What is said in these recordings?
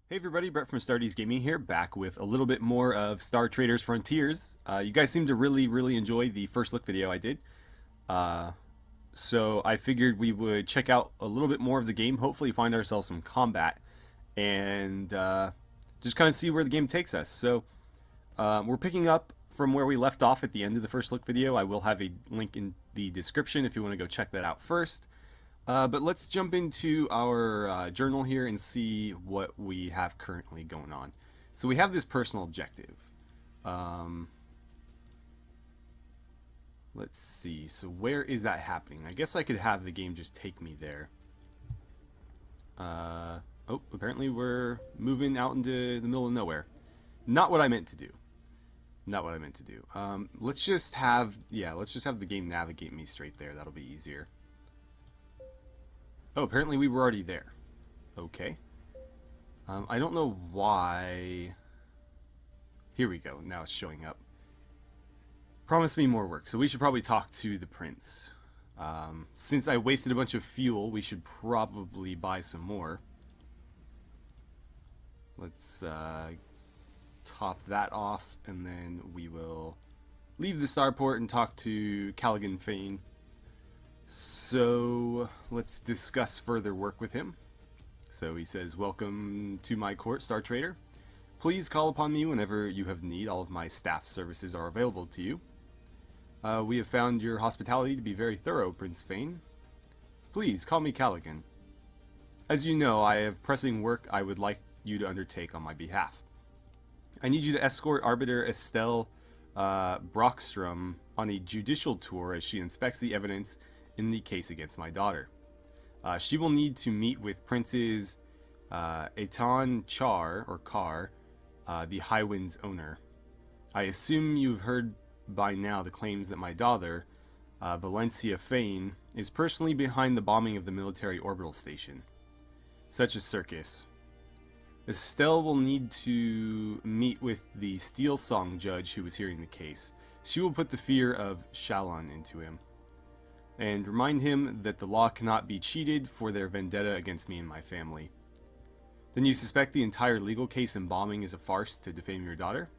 Hey everybody, Brett from AstartesGaming here, back with a little bit more of Star Traders Frontiers. You guys seem to really enjoy the first look video I did. Uh, so I figured we would check out a little bit more of the game, hopefully find ourselves some combat, and just kind of see where the game takes us. So we're picking up from where we left off at the end of the first look video. I will have a link in the description if you want to go check that out first. But let's jump into our journal here and see what we have currently going on. So we have this personal objective. Let's see. So where is that happening? I guess I could have the game just take me there. Oh, apparently we're moving out into the middle of nowhere. Not what I meant to do. Not what I meant to do. Let's just have the game navigate me straight there. That'll be easier. Oh, apparently we were already there. Okay. I don't know why. Here we go. Now it's showing up. Promise me more work. So we should probably talk to the prince. Since I wasted a bunch of fuel, we should probably buy some more. Let's top that off, and then we will leave the starport and talk to Callaghan Fane. So let's discuss further work with him. So he says, "Welcome to my court, Star Trader. Please call upon me whenever you have need. All of my staff services are available to you. We have found your hospitality to be very thorough, Prince Fane. Please call me Callaghan. As you know, I have pressing work I would like you to undertake on my behalf. I need you to escort Arbiter Estelle Brockstrom on a judicial tour as she inspects the evidence in the case against my daughter. She will need to meet with Princes Etan Char, or Carr, the Highwind's owner. I assume you've heard by now the claims that my daughter, Valencia Fane, is personally behind the bombing of the military orbital station. Such a circus. Estelle will need to meet with the Steel Song judge who was hearing the case. She will put the fear of Shalon into him, and remind him that the law cannot be cheated for their vendetta against me and my family. Then you suspect the entire legal case and bombing is a farce to defame your daughter?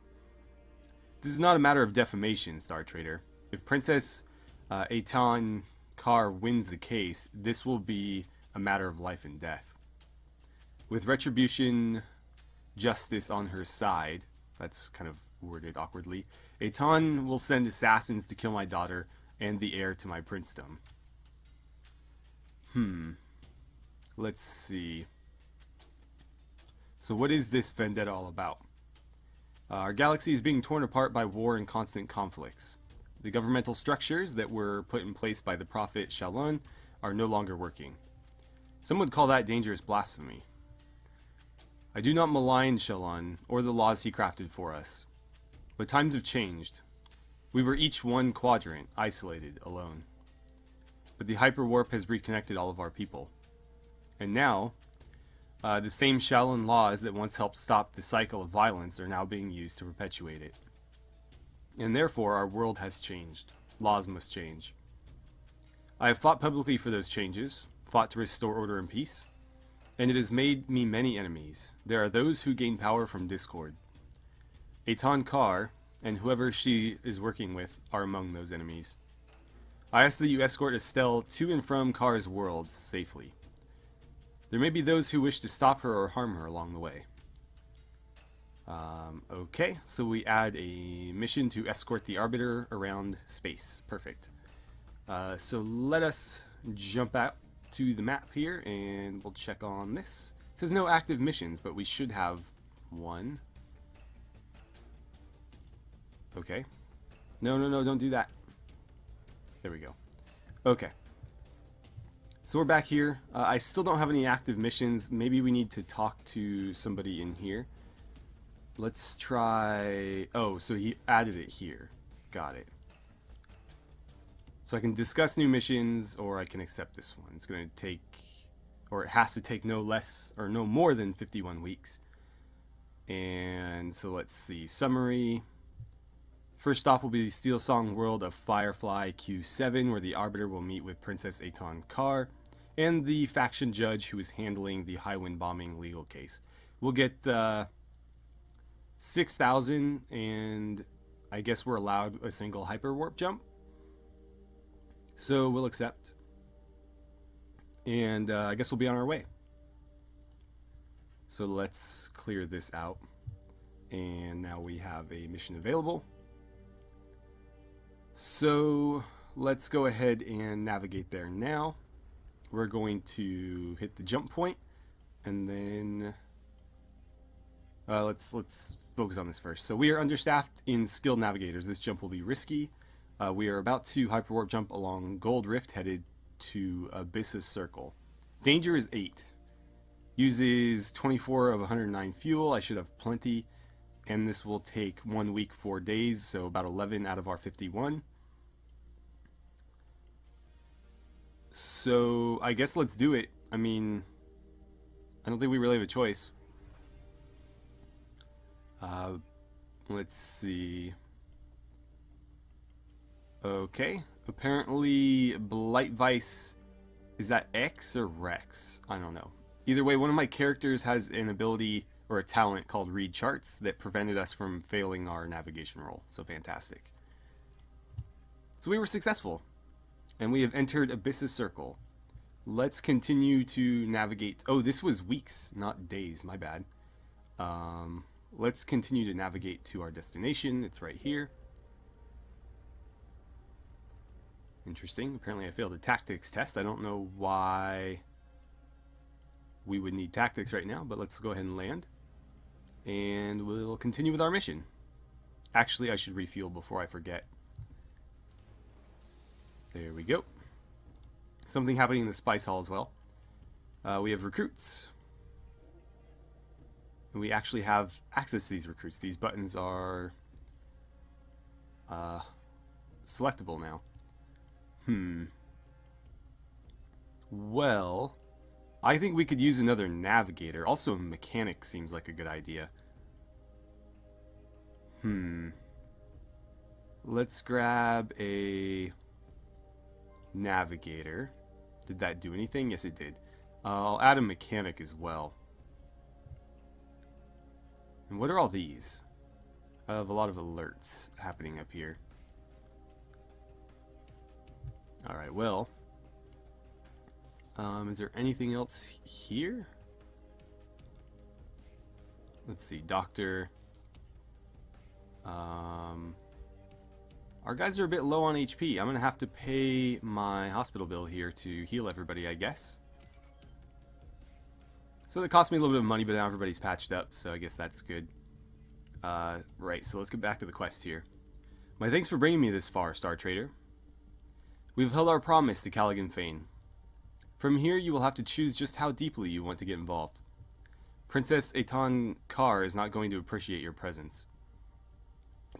This is not a matter of defamation, Star Trader. If Princess Etan Carr wins the case, this will be a matter of life and death. With retribution, justice on her side," that's kind of worded awkwardly, "Etan will send assassins to kill my daughter and the heir to my princedom." Let's see. So what is this vendetta all about? Our galaxy is being torn apart by war and constant conflicts. The governmental structures that were put in place by the prophet Shalon are no longer working. Some would call that dangerous blasphemy. I do not malign Shalon or the laws he crafted for us. But times have changed. We were each one quadrant, isolated, alone. But the hyperwarp has reconnected all of our people. And now, the same Shalon laws that once helped stop the cycle of violence are now being used to perpetuate it. And therefore, our world has changed. Laws must change. I have fought publicly for those changes, fought to restore order and peace, and it has made me many enemies. There are those who gain power from discord. Etan Carr, and whoever she is working with, are among those enemies. I ask that you escort Estelle to and from Carr's world safely. There may be those who wish to stop her or harm her along the way. Okay, so we add a mission to escort the Arbiter around space. Perfect. So let us jump out to the map here and we'll check on this. It says no active missions, but we should have one. Okay. No, don't do that. There we go. Okay. So we're back here. I still don't have any active missions. Maybe we need to talk to somebody in here. Let's try... Oh, so he added it here. Got it. So I can discuss new missions, or I can accept this one. It's going to take... Or it has to take no less, or no more than 51 weeks. And so let's see. Summary. First stop will be the Steel Song world of Firefly Q7, where the Arbiter will meet with Princess Etan Carr and the faction judge who is handling the Highwind bombing legal case. We'll get 6,000, and I guess we're allowed a single hyperwarp jump. So we'll accept. And I guess we'll be on our way. So let's clear this out. And now we have a mission available. So let's go ahead and navigate there now. We're going to hit the jump point, and then let's focus on this first. So we are understaffed in skilled navigators. This jump will be risky. We are about to hyperwarp jump along Gold Rift, headed to Abyssus Circle. Danger is 8. Uses 24 of 109 fuel. I should have plenty. And this will take 1 week, 4 days, so about 11 out of our 51. So I guess let's do it. I mean, I don't think we really have a choice. Let's see. Okay. Apparently, Blight Vice, is that X or Rex? I don't know. Either way, one of my characters has an ability or a talent called Read Charts that prevented us from failing our navigation roll. So fantastic. So we were successful. And we have entered Abyssus Circle. Let's continue to navigate. Oh, this was weeks, not days. My bad. Let's continue to navigate to our destination. It's right here. Interesting. Apparently I failed a tactics test. I don't know why we would need tactics right now, but let's go ahead and land. And we'll continue with our mission. Actually, I should refuel before I forget. There we go. Something happening in the Spice Hall as well. We have recruits. And we actually have access to these recruits. These buttons are selectable now. Well, I think we could use another navigator. Also, a mechanic seems like a good idea. Let's grab a navigator. Did that do anything? Yes, it did. I'll add a mechanic as well. And what are all these? I have a lot of alerts happening up here. Alright, well. Is there anything else here? Let's see, doctor. Our guys are a bit low on HP. I'm gonna have to pay my hospital bill here to heal everybody, I guess. So that cost me a little bit of money, but now everybody's patched up, so I guess that's good. Right, so let's get back to the quest here. My thanks for bringing me this far, Star Trader. We've held our promise to Callaghan Fane. From here, you will have to choose just how deeply you want to get involved. Princess Etan Kar is not going to appreciate your presence.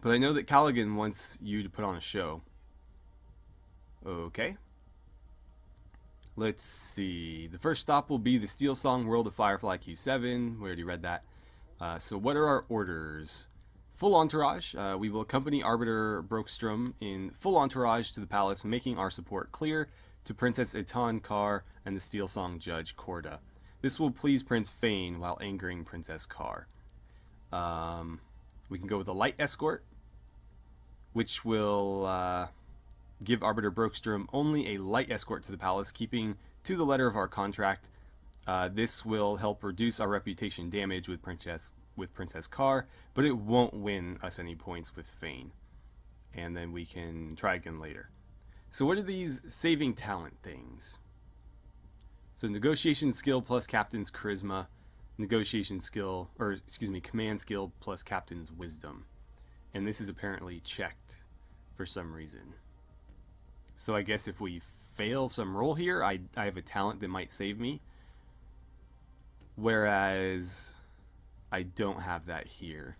But I know that Callaghan wants you to put on a show. Okay. Let's see. The first stop will be the Steel Song World of Firefly Q7. We already read that. So what are our orders? Full entourage. We will accompany Arbiter Brokstrom in full entourage to the palace, making our support clear to Princess Etan Kar and the Steel Song Judge Corda. This will please Prince Fane while angering Princess Kar. We can go with a light escort, which will give Arbiter Brokstrom only a light escort to the palace, keeping to the letter of our contract. This will help reduce our reputation damage with Princess Kar, but it won't win us any points with Fane. And then we can try again later. So what are these saving talent things? So negotiation skill plus captain's charisma, negotiation skill, or excuse me, command skill plus captain's wisdom. And this is apparently checked for some reason. So I guess if we fail some roll here, I have a talent that might save me. Whereas I don't have that here.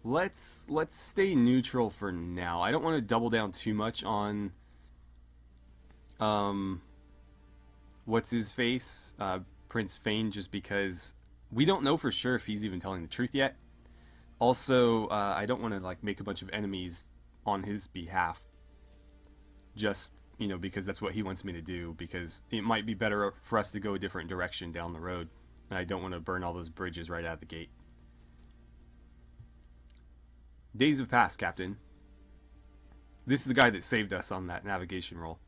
Let's stay neutral for now. I don't want to double down too much on what's his face, Prince Fane, just because we don't know for sure if he's even telling the truth yet. Also, I don't want to like make a bunch of enemies on his behalf just you know, because that's what he wants me to do, because it might be better for us to go a different direction down the road, and I don't want to burn all those bridges right out of the gate. Days have passed, Captain. This is the guy that saved us on that navigation roll,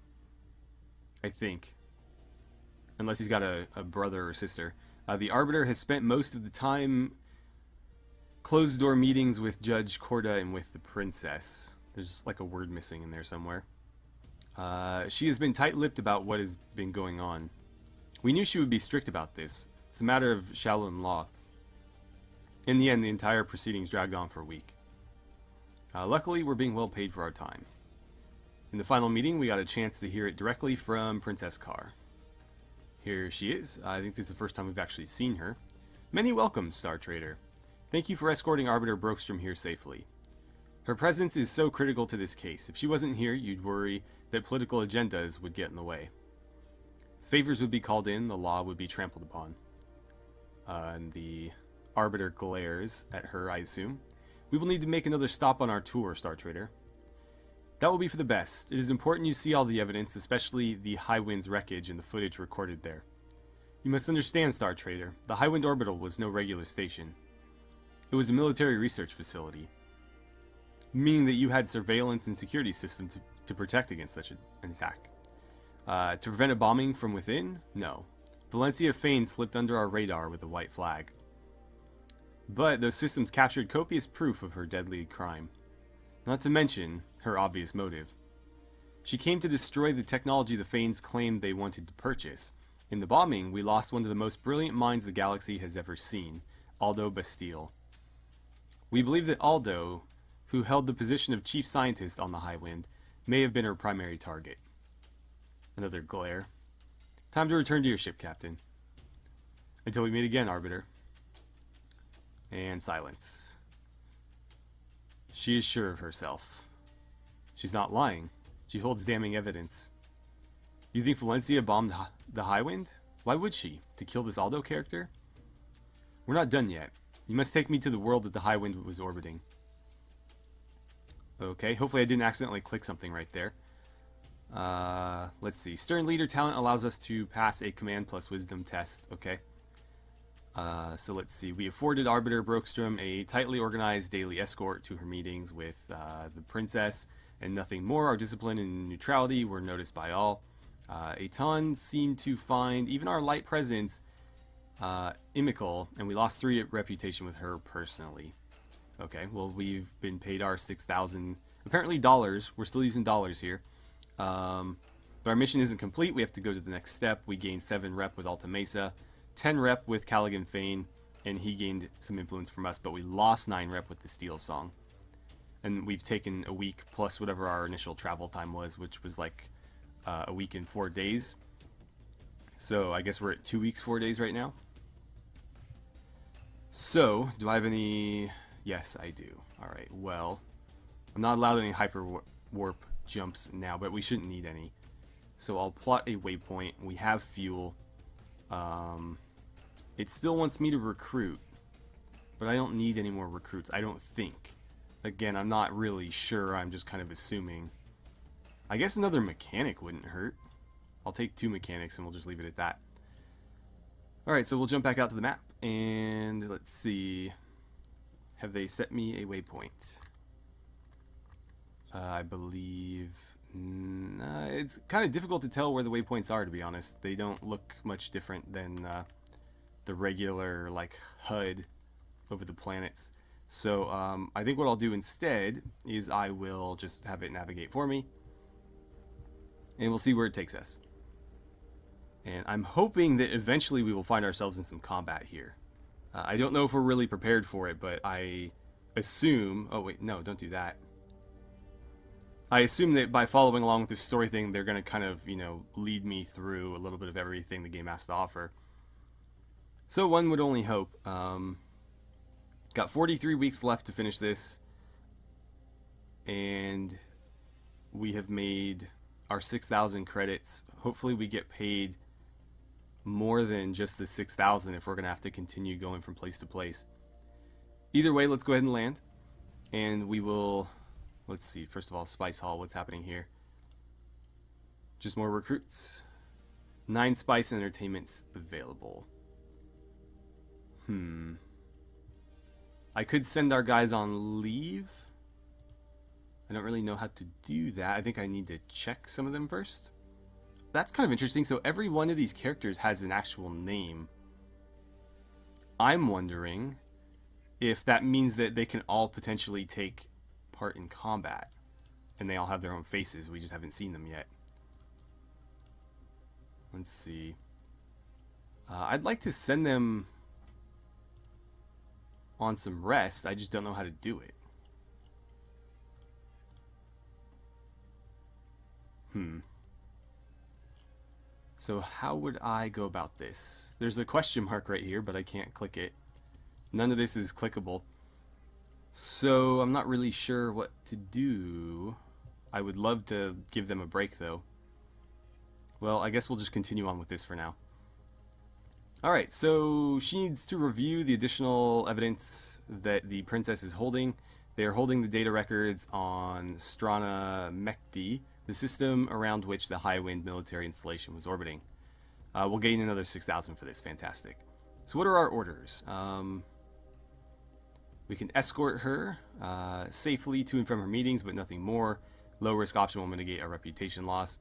I think. Unless he's got a brother or sister. The Arbiter has spent most of the time closed-door meetings with Judge Corda and with the Princess. There's like a word missing in there somewhere. She has been tight-lipped about what has been going on. We knew she would be strict about this. It's a matter of Shaolin law. In the end, the entire proceedings dragged on for a week. Luckily, we're being well paid for our time. In the final meeting, we got a chance to hear it directly from Princess Carr. Here she is. I think this is the first time we've actually seen her. Many welcomes, Star Trader. Thank you for escorting Arbiter Brokstrom here safely. Her presence is so critical to this case. If she wasn't here, you'd worry that political agendas would get in the way. Favors would be called in, the law would be trampled upon. And the Arbiter glares at her, I assume. We will need to make another stop on our tour, Star Trader. That will be for the best. It is important you see all the evidence, especially the Highwind's wreckage and the footage recorded there. You must understand, Star Trader, the Highwind Orbital was no regular station. It was a military research facility, meaning that you had surveillance and security systems to protect against such an attack. To prevent a bombing from within? No. Valencia Fane slipped under our radar with a white flag. But those systems captured copious proof of her deadly crime. Not to mention her obvious motive. She came to destroy the technology the Fanes claimed they wanted to purchase. In the bombing, we lost one of the most brilliant minds the galaxy has ever seen, Aldo Bastille. We believe that Aldo, who held the position of chief scientist on the Highwind, may have been her primary target. Another glare. Time to return to your ship, Captain. Until we meet again, Arbiter. And silence. She is sure of herself. She's not lying. She holds damning evidence. You think Valencia bombed the Highwind? Why would she? To kill this Aldo character? We're not done yet. You must take me to the world that the Highwind was orbiting. Okay, hopefully I didn't accidentally click something right there. Let's see. Stern Leader talent allows us to pass a Command plus Wisdom test. Okay. So let's see. We afforded Arbiter Brokstrom a tightly organized daily escort to her meetings with the Princess, and nothing more. Our discipline and neutrality were noticed by all. Aton seemed to find even our light presence inimical, and we lost 3 reputation with her personally. Okay, well, we've been paid our 6,000, apparently dollars. We're still using dollars here. But our mission isn't complete. We have to go to the next step. We gained 7 rep with Alta Mesa, 10 rep with Callaghan Fane, and he gained some influence from us, but we lost 9 rep with the Steel Song. And we've taken a week plus whatever our initial travel time was, which was like a week and 4 days. So I guess we're at 2 weeks, 4 days right now. So, do I have any... Yes, I do. Alright, well, I'm not allowed any hyper warp jumps now, but we shouldn't need any. So I'll plot a waypoint. We have fuel. It still wants me to recruit, but I don't need any more recruits, I don't think. Again, I'm not really sure, I'm just kind of assuming. I guess another mechanic wouldn't hurt. I'll take 2 mechanics and we'll just leave it at that. Alright, so we'll jump back out to the map, and let's see. Have they set me a waypoint? I believe... it's kind of difficult to tell where the waypoints are, to be honest. They don't look much different than the regular, like, HUD over the planets. So, I think what I'll do instead is I will just have it navigate for me, and we'll see where it takes us. And I'm hoping that eventually we will find ourselves in some combat here. I don't know if we're really prepared for it, but I assume... Oh, wait, no, don't do that. I assume that by following along with this story thing, they're going to kind of, you know, lead me through a little bit of everything the game has to offer. So one would only hope. Got 43 weeks left to finish this. And we have made our 6,000 credits. Hopefully we get paid more than just the 6,000 if we're going to have to continue going from place to place. Either way, let's go ahead and land. And we will... Let's see, first of all, Spice Hall, what's happening here? Just more recruits. 9 spice and entertainments available. I could send our guys on leave. I don't really know how to do that. I think I need to check some of them first. That's kind of interesting. So every one of these characters has an actual name. I'm wondering if that means that they can all potentially take part in combat. And they all have their own faces. We just haven't seen them yet. Let's see. I'd like to send them on some rest. I just don't know how to do it. So how would I go about this? There's a question mark right here, but I can't click it. None of this is clickable. So I'm not really sure what to do. I would love to give them a break though. Well, I guess we'll just continue on with this for now. Alright, so she needs to review the additional evidence that the princess is holding. They are holding the data records on Strana Mekti, the system around which the High Wind military installation was orbiting. We'll gain another 6,000 for this. Fantastic. So what are our orders? We can escort her safely to and from her meetings, but nothing more. Low risk option will mitigate our reputation loss.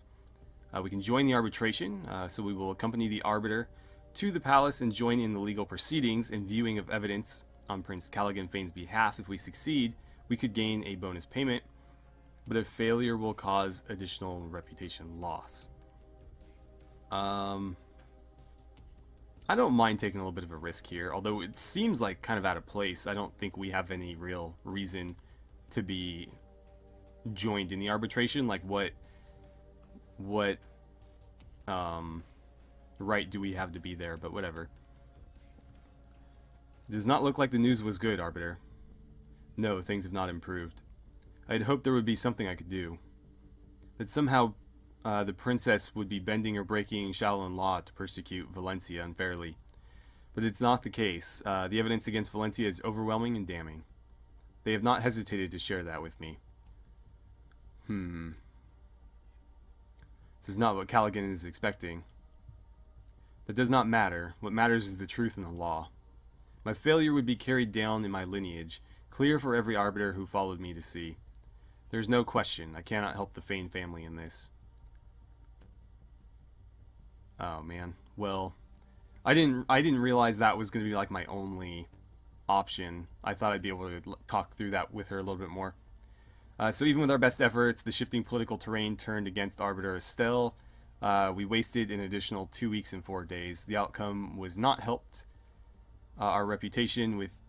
We can join the arbitration, so we will accompany the Arbiter to the palace and join in the legal proceedings and viewing of evidence on Prince Callaghan Fane's behalf. If we succeed, we could gain a bonus payment, but a failure will cause additional reputation loss. I don't mind taking a little bit of a risk here, although it seems like kind of out of place. I don't think we have any real reason to be joined in the arbitration. Like what right do we have to be there? But whatever. It does not look like the news was good, Arbiter. No, things have not improved. I had hoped there would be something I could do. That somehow the princess would be bending or breaking Shaolin law to persecute Valencia unfairly. But it's not the case. The evidence against Valencia is overwhelming and damning. They have not hesitated to share that with me. This is not what Callaghan is expecting. That does not matter. What matters is the truth and the law. My failure would be carried down in my lineage, clear for every arbiter who followed me to see. There's no question. I cannot help the Fane family in this. Oh man. Well, I didn't realize that was going to be like my only option. I thought I'd be able to talk through that with her a little bit more. So even with our best efforts, the shifting political terrain turned against Arbiter Estelle. We wasted an additional 2 weeks and 4 days. The outcome was not helped our reputation with,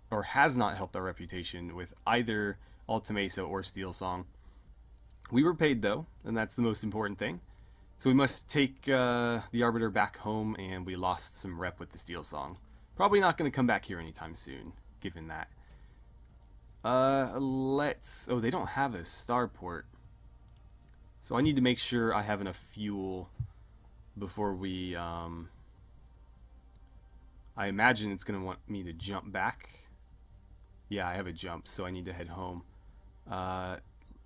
or has not helped our reputation with either Altamesa or Steel Song. We were paid though, and that's the most important thing. So we must take the Arbiter back home, and we lost some rep with the Steel Song. Probably not going to come back here anytime soon, given that. Oh, they don't have a starport. So I need to make sure I have enough fuel before we, I imagine it's going to want me to jump back. Yeah, I have a jump, so I need to head home.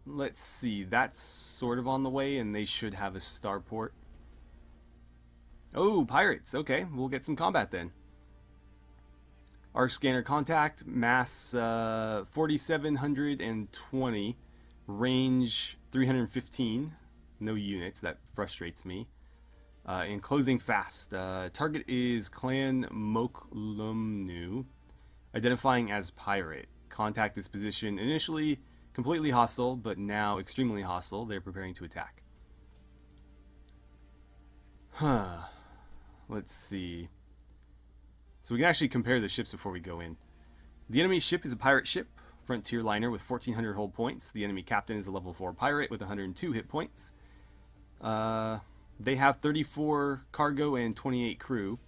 Let's see, that's sort of on the way, and they should have a starport. Oh, pirates. Okay, we'll get some combat then. Arc scanner contact, mass 4,720, range 315, no units, that frustrates me. And closing fast. Target is Clan Moklumnu, identifying as pirate. Contact is positioned initially completely hostile, but now extremely hostile. They're preparing to attack. Let's see. So we can actually compare the ships before we go in. The enemy ship is a pirate ship, frontier liner with 1,400 hull points. The enemy captain is a level 4 pirate with 102 hit points. They have 34 cargo and 28 crew.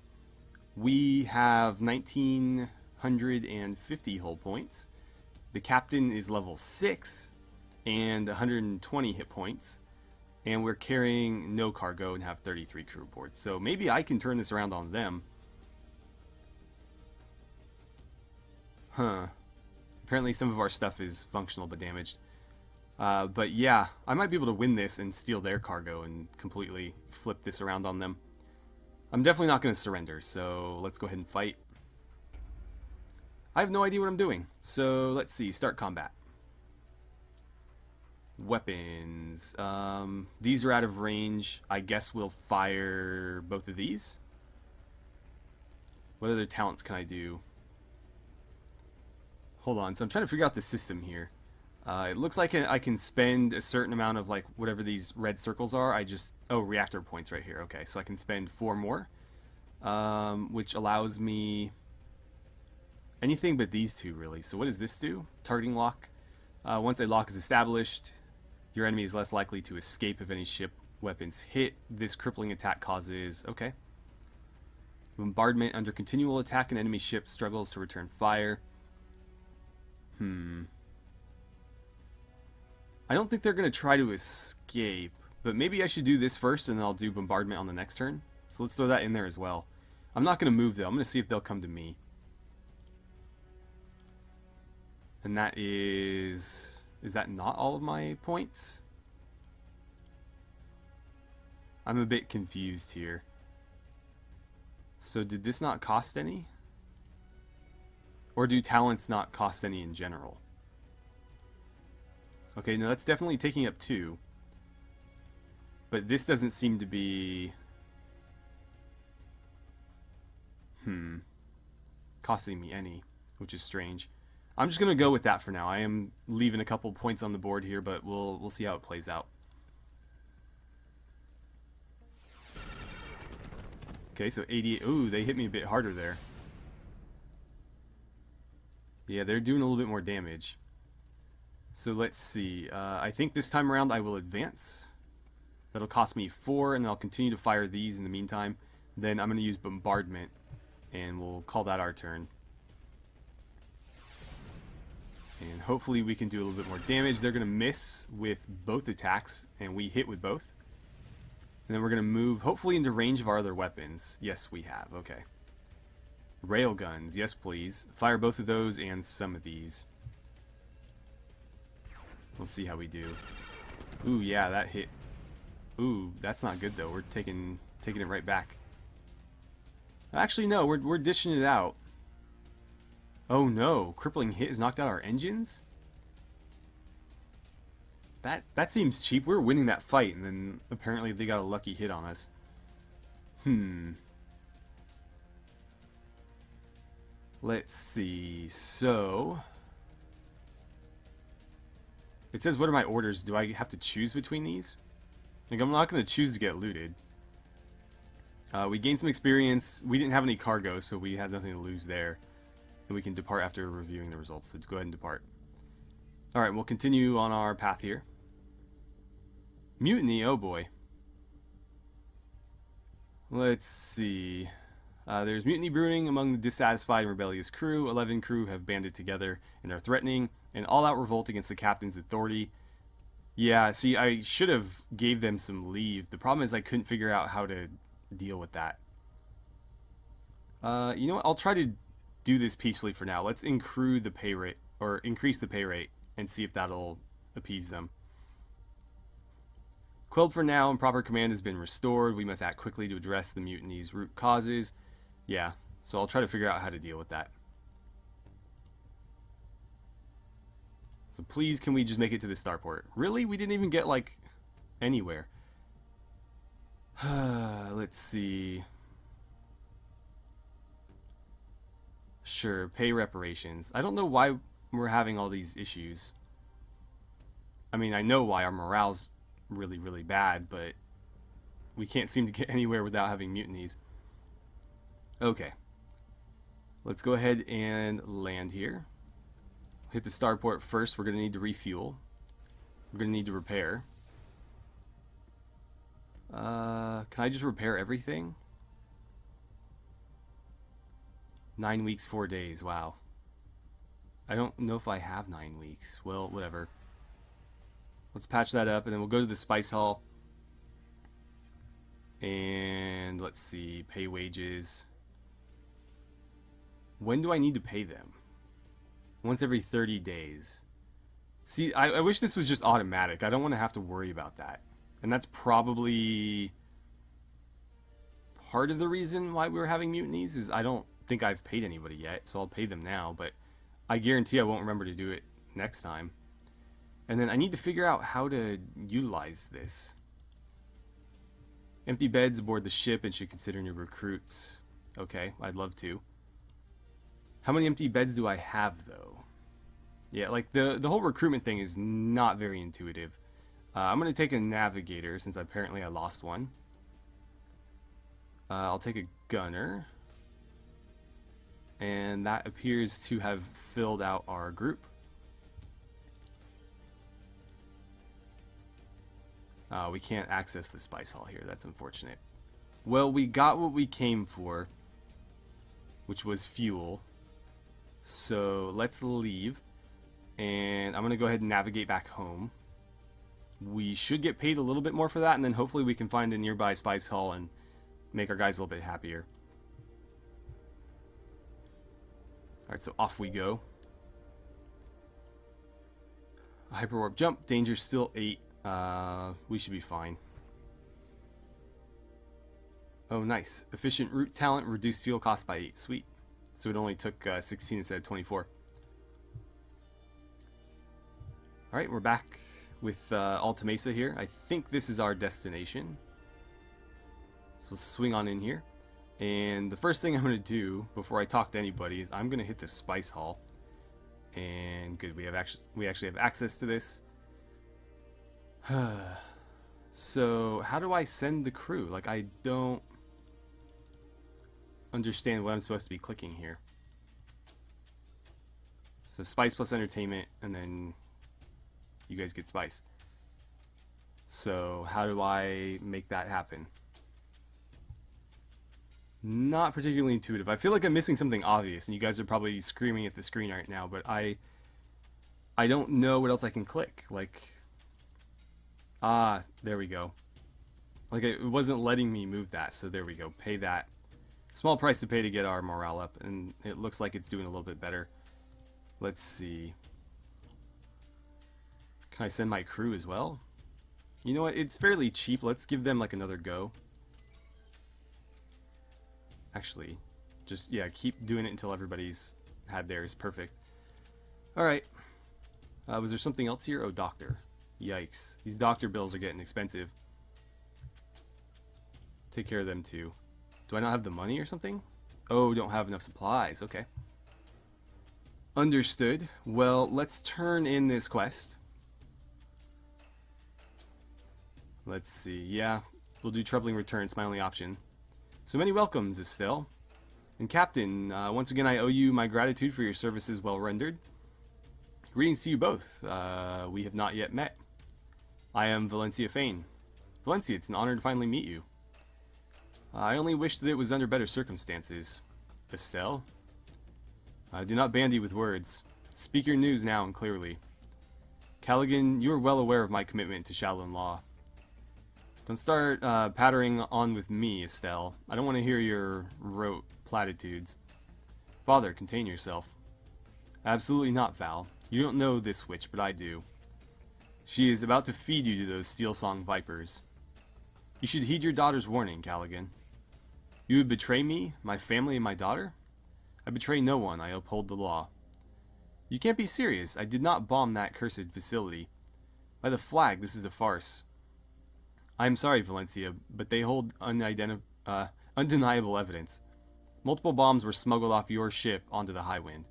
We have 1,950 hull points. The captain is level 6 and 120 hit points. And we're carrying no cargo and have 33 crew aboard. So maybe I can turn this around on them. Apparently some of our stuff is functional but damaged. But yeah, I might be able to win this and steal their cargo and completely flip this around on them. I'm definitely not going to surrender, so let's go ahead and fight. I have no idea what I'm doing, so let's see. Start combat. Weapons. These are out of range. I guess we'll fire both of these. What other talents can I do? Hold on, so I'm trying to figure out the system here. It looks like I can spend a certain amount of, like, whatever these red circles are. Oh, reactor points right here. Okay, so I can spend 4 more, which allows me anything but these two, really. So what does this do? Targeting lock. Once a lock is established, your enemy is less likely to escape if any ship weapons hit. This crippling attack causes... Okay. Bombardment. Under continual attack, an enemy ship struggles to return fire. I don't think they're going to try to escape, but maybe I should do this first and then I'll do bombardment on the next turn. So let's throw that in there as well. I'm not going to move though. I'm going to see if they'll come to me. And that is... Is that not all of my points? I'm a bit confused here. So did this not cost any? Or do talents not cost any in general? Okay, no, that's definitely taking up 2. But this doesn't seem to be... costing me any, which is strange. I'm just going to go with that for now. I am leaving a couple points on the board here, but we'll see how it plays out. Okay, so 88. Ooh, they hit me a bit harder there. Yeah, they're doing a little bit more damage. So let's see. I think this time around I will advance. That'll cost me 4, and I'll continue to fire these in the meantime. Then I'm going to use bombardment, and we'll call that our turn. And hopefully we can do a little bit more damage. They're going to miss with both attacks, and we hit with both. And then we're going to move, hopefully, into range of our other weapons. Yes, we have. Okay. Railguns. Yes, please. Fire both of those and some of these. We'll see how we do. Ooh, yeah, that hit. Ooh, that's not good, though. We're taking it right back. Actually, no, we're dishing it out. Oh no, crippling hit has knocked out our engines? That seems cheap. We're winning that fight, and then apparently they got a lucky hit on us. Let's see. So... It says, what are my orders? Do I have to choose between these? Like, I'm not going to choose to get looted. We gained some experience. We didn't have any cargo, so we had nothing to lose there. And we can depart after reviewing the results. So go ahead and depart. Alright, we'll continue on our path here. Mutiny, oh boy. Let's see. There's mutiny brewing among the dissatisfied and rebellious crew. 11 crew have banded together and are threatening an all-out revolt against the captain's authority. Yeah, see, I should have gave them some leave. The problem is I couldn't figure out how to deal with that. You know what? I'll try to do this peacefully for now. Let's increase the pay rate, and see if that'll appease them. Quelled for now, and proper command has been restored. We must act quickly to address the mutiny's root causes. Yeah, so I'll try to figure out how to deal with that. So please, can we just make it to the starport? Really? We didn't even get, like, anywhere. Let's see. Sure, pay reparations. I don't know why we're having all these issues. I mean, I know why. Our morale's really, really bad, but we can't seem to get anywhere without having mutinies. Okay. Let's go ahead and land here. Hit the starport first. We're going to need to refuel. We're going to need to repair. Can I just repair everything? 9 weeks, 4 days. Wow. I don't know if I have 9 weeks. Well, whatever. Let's patch that up, and then we'll go to the Spice Hall. And let's see. Pay wages. When do I need to pay them? Once every 30 days. See, I wish this was just automatic. I don't want to have to worry about that. And that's probably part of the reason why we were having mutinies, is I don't think I've paid anybody yet, so I'll pay them now, but I guarantee I won't remember to do it next time. And then I need to figure out how to utilize this. Empty beds aboard the ship and should consider new recruits. Okay, I'd love to. How many empty beds do I have, though? Yeah, like the whole recruitment thing is not very intuitive. I'm going to take a navigator since apparently I lost one. I'll take a gunner. And that appears to have filled out our group. We can't access the spice hall here. That's unfortunate. Well, we got what we came for, which was fuel. So let's leave. And I'm going to go ahead and navigate back home. We should get paid a little bit more for that, and then hopefully we can find a nearby spice hall and make our guys a little bit happier. Alright, so off we go. Hyperwarp jump. Danger still 8. We should be fine. Oh, nice. Efficient route talent. Reduced fuel cost by 8. Sweet. So it only took 16 instead of 24. Alright, we're back with Alta Mesa here. I think this is our destination. So let's swing on in here. And the first thing I'm going to do before I talk to anybody is I'm going to hit the spice hall. And good, we actually have access to this. So how do I send the crew? Like, I don't understand what I'm supposed to be clicking here. So spice plus entertainment, and then you guys get spice. So how do I make that happen? Not particularly intuitive. I feel like I'm missing something obvious, and you guys are probably screaming at the screen right now, but I don't know what else I can click. Like, there we go. Like, it wasn't letting me move that, so there we go. Pay that. Small price to pay to get our morale up, and it looks like it's doing a little bit better. Let's see. Can I send my crew as well? You know what? It's fairly cheap. Let's give them, like, another go. Actually, just, yeah, keep doing it until everybody's had theirs. Perfect. Alright. Was there something else here? Oh, doctor. Yikes. These doctor bills are getting expensive. Take care of them, too. Do I not have the money or something? Oh, don't have enough supplies. Okay. Understood. Well, let's turn in this quest. Let's see. Yeah, we'll do troubling return. It's my only option. So many welcomes, Estelle. And Captain, once again I owe you my gratitude for your services well rendered. Greetings to you both. We have not yet met. I am Valencia Fane. Valencia, it's an honor to finally meet you. I only wish that it was under better circumstances. Estelle? Do not bandy with words. Speak your news now and clearly. Callaghan, you are well aware of my commitment to Shaolin law. Don't start pattering on with me, Estelle. I don't want to hear your rote platitudes. Father, contain yourself. Absolutely not, Val. You don't know this witch, but I do. She is about to feed you to those Steel Song vipers. You should heed your daughter's warning, Callaghan. You would betray me, my family, and my daughter? I betray no one. I uphold the law. You can't be serious. I did not bomb that cursed facility. By the flag, this is a farce. I am sorry, Valencia, but they hold undeniable evidence. Multiple bombs were smuggled off your ship onto the Highwind.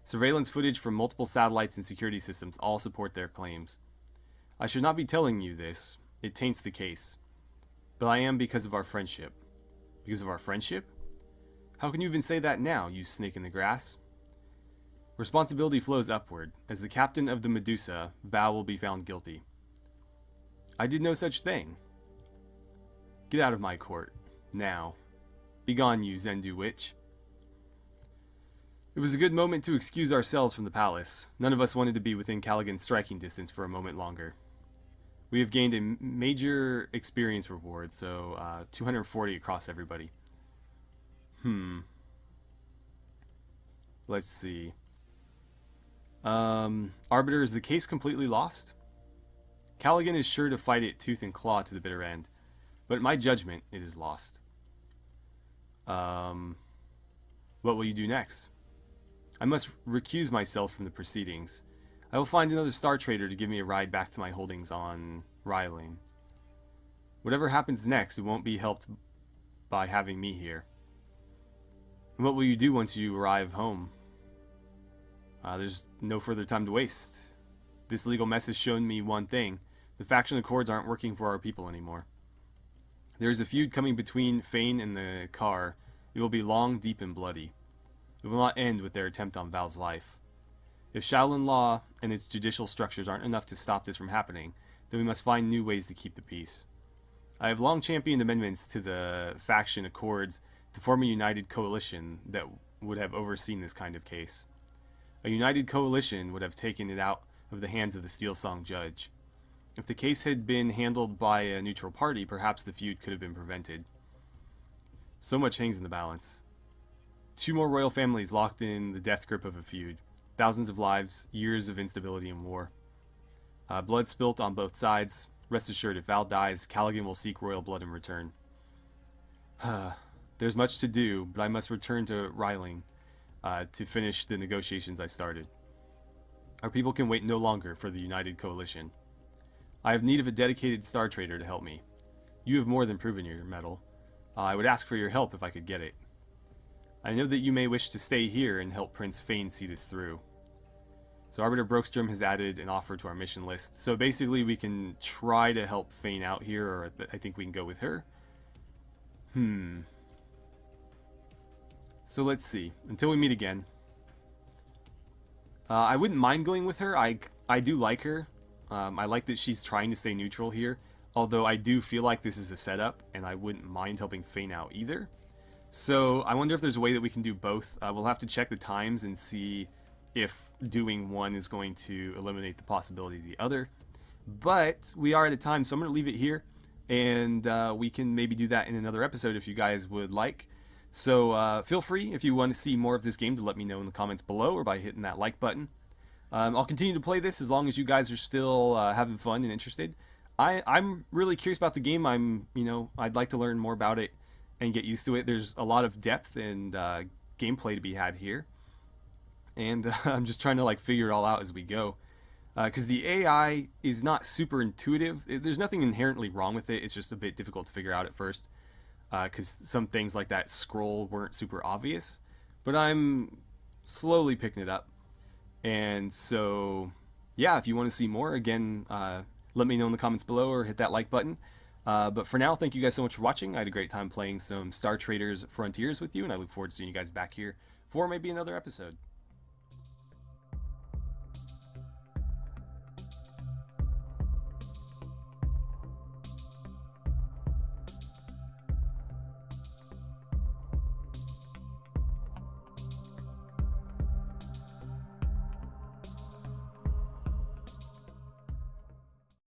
Surveillance footage from multiple satellites and security systems all support their claims. I should not be telling you this. It taints the case. But I am because of our friendship. Because of our friendship? How can you even say that now, you snake in the grass? Responsibility flows upward. As the captain of the Medusa, Val will be found guilty. I did no such thing. Get out of my court. Now. Begone, you Zendu witch. It was a good moment to excuse ourselves from the palace. None of us wanted to be within Callaghan's striking distance for a moment longer. We have gained a major experience reward, so 240 across everybody. Let's see. Arbiter, is the case completely lost? Callaghan is sure to fight it tooth and claw to the bitter end, but in my judgment, it is lost. What will you do next? I must recuse myself from the proceedings. I will find another Star Trader to give me a ride back to my holdings on Ryling. Whatever happens next, it won't be helped by having me here. And what will you do once you arrive home? There's no further time to waste. This legal mess has shown me one thing. The faction accords aren't working for our people anymore. There is a feud coming between Fane and the Car. It will be long, deep, and bloody. It will not end with their attempt on Val's life. If Shaolin law and its judicial structures aren't enough to stop this from happening, then we must find new ways to keep the peace. I have long championed amendments to the faction accords to form a united coalition that would have overseen this kind of case. A united coalition would have taken it out of the hands of the Steel Song judge. If the case had been handled by a neutral party, perhaps the feud could have been prevented. So much hangs in the balance. 2 more royal families locked in the death grip of a feud. Thousands of lives, years of instability and war. Blood spilt on both sides. Rest assured, if Val dies, Callaghan will seek royal blood in return. There's much to do, but I must return to Ryling to finish the negotiations I started. Our people can wait no longer for the united coalition. I have need of a dedicated Star Trader to help me. You have more than proven your mettle. I would ask for your help if I could get it. I know that you may wish to stay here and help Prince Fane see this through. So Arbiter Brokstrom has added an offer to our mission list. So basically we can try to help Fane out here, or I think we can go with her. So let's see. Until we meet again. I wouldn't mind going with her. I do like her. I like that she's trying to stay neutral here. Although I do feel like this is a setup, and I wouldn't mind helping Fane out either. So I wonder if there's a way that we can do both. We'll have to check the times and see if doing one is going to eliminate the possibility of the other. But we are at a time, so I'm going to leave it here. And we can maybe do that in another episode if you guys would like. So feel free, if you want to see more of this game, to let me know in the comments below or by hitting that like button. I'll continue to play this as long as you guys are still having fun and interested. I'm really curious about the game. I'd like to learn more about it and get used to it. There's a lot of depth and gameplay to be had here. And I'm just trying to figure it all out as we go. Because the AI is not super intuitive. There's nothing inherently wrong with it. It's just a bit difficult to figure out at first. Because some things like that scroll weren't super obvious. But I'm slowly picking it up. And so, yeah, if you want to see more, again, let me know in the comments below or hit that like button. But for now, thank you guys so much for watching. I had a great time playing some Star Traders Frontiers with you, and I look forward to seeing you guys back here for maybe another episode.